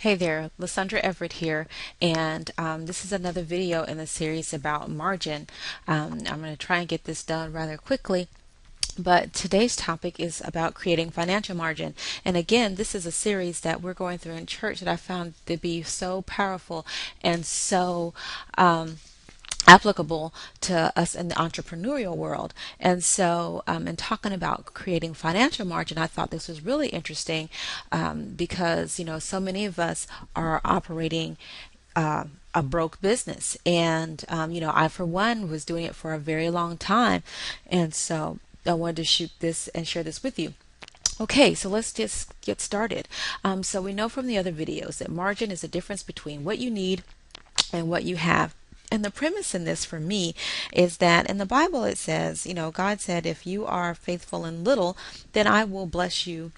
Hey there, Lysandra Everett here, and this is another video in the series about margin. I'm going to try and get this done rather quickly. But today's topic is about creating financial margin. And again, this is a series that we're going through in church that I found to be so powerful and so applicable to us in the entrepreneurial world. And so, in talking about creating financial margin, I thought this was really interesting because, so many of us are operating a broke business. And, I, for one, was doing it for a very long time. And so I wanted to shoot this and share this with you. Okay, so let's just get started. So we know from the other videos that margin is the difference between what you need and what you have. And the premise in this for me is that in the Bible it says, God said, if you are faithful in little, then I will bless you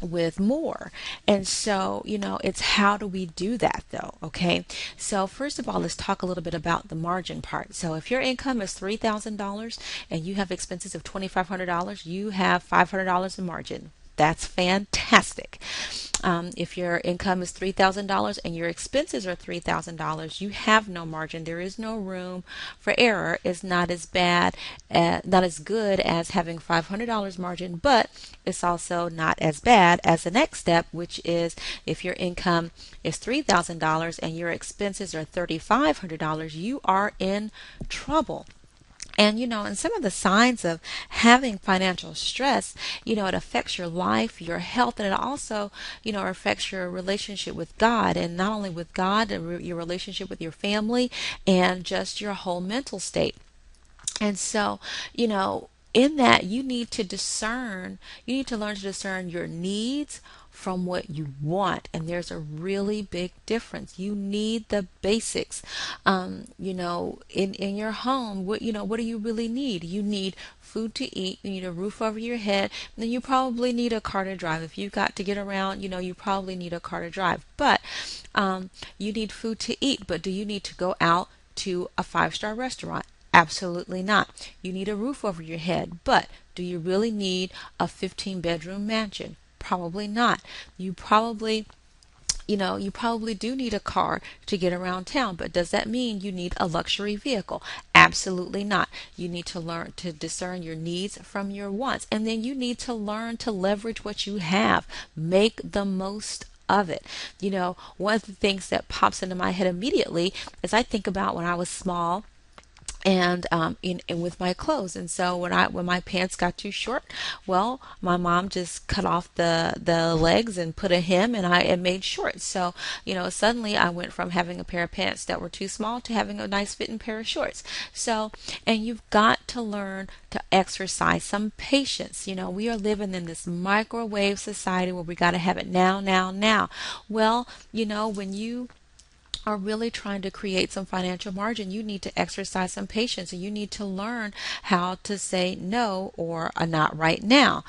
with more. And so, it's how do we do that though? Okay. So, first of all, let's talk a little bit about the margin part. So, if your income is $3,000 and you have expenses of $2,500, you have $500 in margin. That's fantastic. If your income is $3,000 and your expenses are $3,000, you have no margin. There is no room for error. It's not as bad, not as good as having $500 margin, but it's also not as bad as the next step, which is if your income is $3,000 and your expenses are $3,500, you are in trouble. And some of the signs of having financial stress, it affects your life, your health, and it also, affects your relationship with God. And not only with God, your relationship with your family and just your whole mental state. And so, in that you need to discern, you need to learn to discern your needs from what you want. And there's a really big difference. You need the basics. In your home, what do you really need? You need food to eat, you need a roof over your head, and then you probably need a car to drive. If you've got to get around, you probably need a car to drive. But you need food to eat, but do you need to go out to a five-star restaurant? Absolutely not. You need a roof over your head, but do you really need a 15-bedroom mansion? Probably not. You probably do need a car to get around town, but does that mean you need a luxury vehicle? Absolutely not. You need to learn to discern your needs from your wants, and then you need to learn to leverage what you have. Make the most of it. One of the things that pops into my head immediately is I think about when I was small and with my clothes. And so when my pants got too short, well, my mom just cut off the legs and put a hem, and it made short. So suddenly I went from having a pair of pants that were too small to having a nice fitting pair of shorts. So, and you've got to learn to exercise some patience. We are living in this microwave society where we got to have it now, now, now. Well, when you are really trying to create some financial margin, you need to exercise some patience, and you need to learn how to say no or a not right now.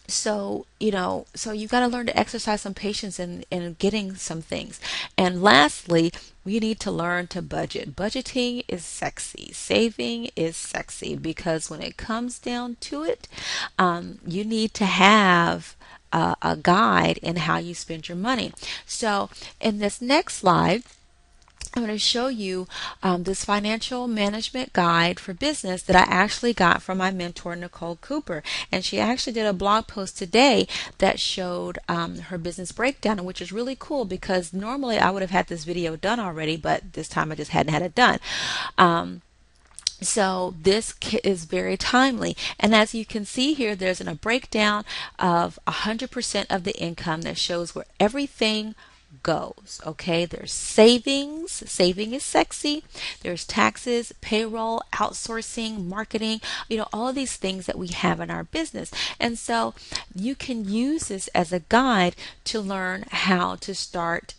So you've got to learn to exercise some patience in getting some things. And lastly, we need to learn to budget. Budgeting is sexy. Saving is sexy because when it comes down to it, you need to have a guide in how you spend your money. So in this next slide, I'm going to show you this financial management guide for business that I actually got from my mentor, Nicole Cooper. And she actually did a blog post today that showed her business breakdown, which is really cool because normally I would have had this video done already, but this time I just hadn't had it done. So this is very timely. And as you can see here, there's a breakdown of 100% of the income that shows where everything goes. Okay, there's savings. Saving is sexy. There's taxes, payroll, outsourcing, marketing, all of these things that we have in our business. And so you can use this as a guide to learn how to start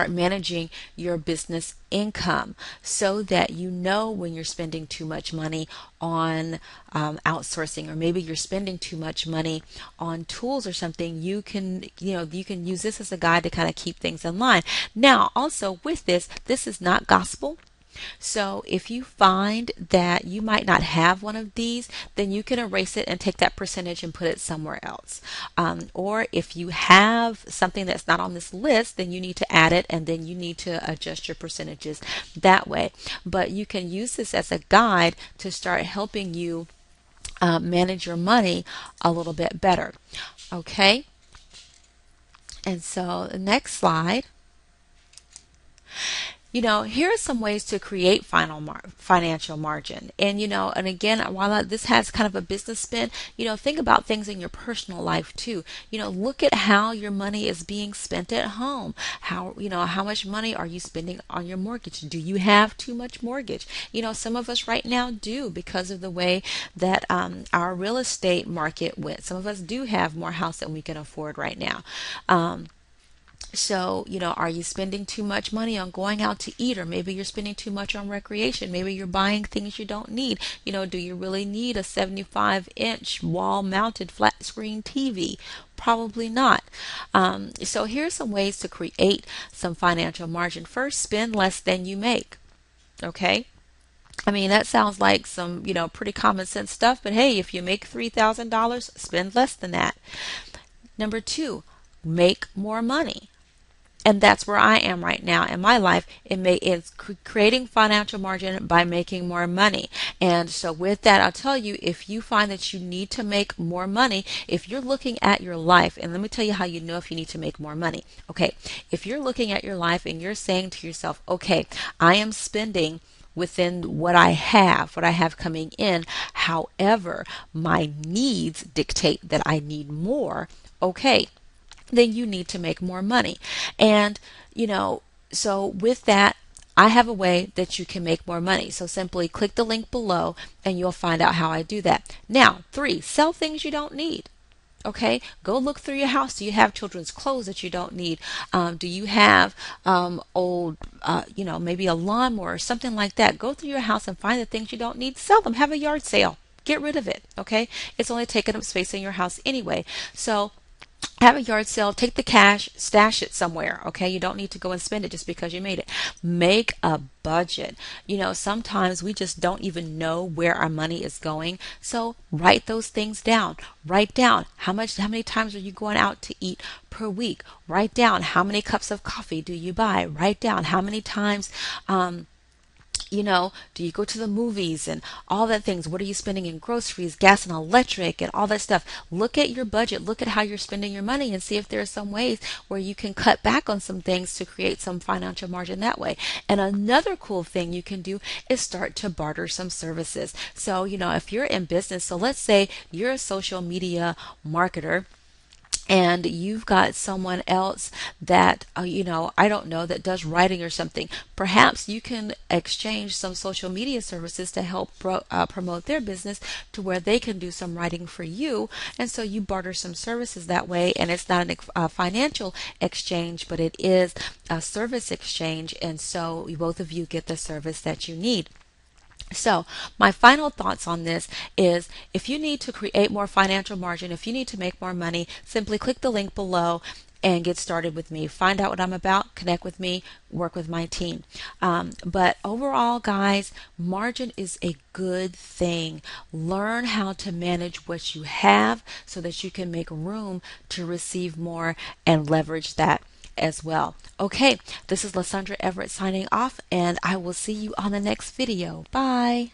managing your business income so that you know when you're spending too much money on outsourcing, or maybe you're spending too much money on tools or something. You can use this as a guide to kind of keep things in line. Now also with this is not gospel. So if you find that you might not have one of these, then you can erase it and take that percentage and put it somewhere else. Or if you have something that's not on this list, then you need to add it and then you need to adjust your percentages that way. But you can use this as a guide to start helping you manage your money a little bit better. Okay, and so the next slide. Here are some ways to create financial margin. And again, while this has kind of a business spin, think about things in your personal life too. Look at how your money is being spent at home. How much money are you spending on your mortgage? Do you have too much mortgage? Some of us right now do because of the way that our real estate market went. Some of us do have more house than we can afford right now. So, are you spending too much money on going out to eat? Or maybe you're spending too much on recreation. Maybe you're buying things you don't need. Do you really need a 75-inch wall mounted flat screen TV? Probably not. So, here's some ways to create some financial margin. First, spend less than you make. Okay? I mean, that sounds like some, pretty common sense stuff, but hey, if you make $3,000, spend less than that. Number two, make more money. And that's where I am right now in my life. It's creating financial margin by making more money. And so with that, I'll tell you, if you find that you need to make more money, if you're looking at your life, and let me tell you how you know if you need to make more money. Okay, if you're looking at your life and you're saying to yourself, okay, I am spending within what I have coming in. However, my needs dictate that I need more. Okay, then you need to make more money. And, so with that, I have a way that you can make more money. So simply click the link below and you'll find out how I do that. Now, 3, sell things you don't need. Okay, go look through your house. Do you have children's clothes that you don't need? Do you have old, maybe a lawnmower or something like that? Go through your house and find the things you don't need. Sell them. Have a yard sale. Get rid of it. Okay, it's only taking up space in your house anyway. So have a yard sale, take the cash, stash it somewhere. Okay, you don't need to go and spend it just because you made it. Make a budget. Sometimes we just don't even know where our money is going. So write those things down. Write down how many times are you going out to eat per week? Write down how many cups of coffee do you buy? Write down how many times do you go to the movies and all that things? What are you spending in groceries, gas and electric and all that stuff? Look at your budget. Look at how you're spending your money and see if there are some ways where you can cut back on some things to create some financial margin that way. And another cool thing you can do is start to barter some services. So, if you're in business, so let's say you're a social media marketer and you've got someone else that I don't know, that does writing or something. Perhaps you can exchange some social media services to help promote their business to where they can do some writing for you, and so you barter some services that way. And it's not a financial exchange, but it is a service exchange, and so both of you get the service that you need. So, my final thoughts on this is, if you need to create more financial margin, if you need to make more money, simply click the link below and get started with me. Find out what I'm about, connect with me, work with my team. But overall, guys, margin is a good thing. Learn how to manage what you have so that you can make room to receive more and leverage that as well. Okay, this is Lysandra Everett signing off, and I will see you on the next video. Bye.